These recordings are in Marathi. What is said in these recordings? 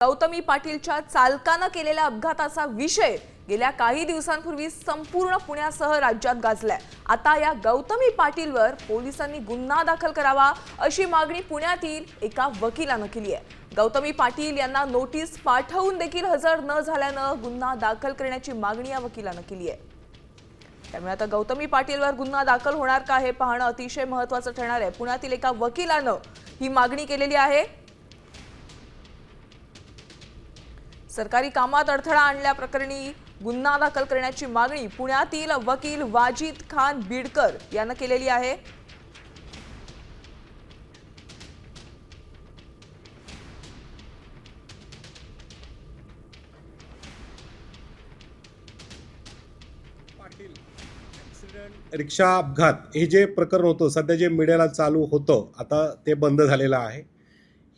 गौतमी पाटीलच्या चालकानं केलेल्या अपघाताचा विषय गेल्या काही दिवसांपूर्वी संपूर्ण पुण्यासह राज्यात गाजलाय। आता या गौतमी पाटीलवर पोलिसांनी गुन्हा दाखल करावा अशी मागणी पुण्यातील एका वकिलानं केली आहे। गौतमी पाटील यांना नोटीस पाठवून देखील हजर न झाल्यानं गुन्हा दाखल करण्याची मागणी या वकिलानं केली आहे। त्यामुळे आता गौतमी पाटीलवर गुन्हा दाखल होणार का हे पाहणं अतिशय महत्त्वाचं ठरणार आहे। पुण्यातील एका वकिलानं ही मागणी केलेली आहे। सरकारी कामात अडथळा आणल्याप्रकरणी गुन्हा दाखल करण्याची मागणी पुण्यातील वकील वाजिद खान बीडकर यांनी केलेली आहे। रिक्षा अपघात हे जे प्रकरण होतं, सध्या जे मीडियाला चालू होतं, आता ते बंद झालेलं आहे।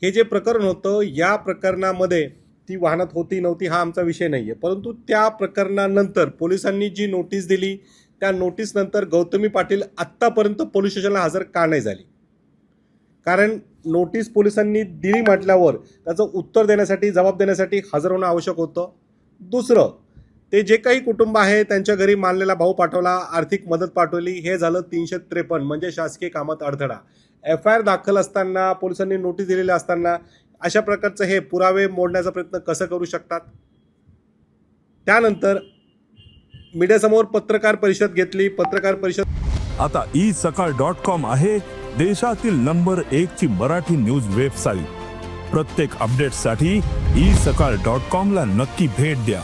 हे जे प्रकरण होतं, या प्रकरणामध्ये ती वाहनात होती नव्हती हा आमचा विषय नाही आहे, परंतु त्या प्रकरणानंतर पोलिसांनी जी नोटीस दिली त्या नोटीसनंतर गौतमी पाटील आत्तापर्यंत पोलीस स्टेशनला हजर का नाही झाली? कारण नोटीस पोलिसांनी दिली म्हटल्यावर त्याचं उत्तर देण्यासाठी, जबाब देण्यासाठी हजर होणं आवश्यक होतं। दुसरं, ते जे काही कुटुंब आहे त्यांच्या घरी मानलेला भाऊ पाठवला, आर्थिक मदत पाठवली, हे झालं 353 म्हणजे शासकीय कामात अडथळा। FIR दाखल असताना, पोलिसांनी नोटीस दिलेल्या असताना अशा प्रकारचे हे पुरावे मोडण्याचा प्रयत्न कसं करू शकतात? त्यानंतर मीडियासमोर पत्रकार परिषद घेतली। पत्रकार परिषद आता isakal.com आहे देशातील नंबर 1 ची मराठी न्यूज वेबसाईट। प्रत्येक अपडेटसाठी isakal.com ला नक्की भेट द्या।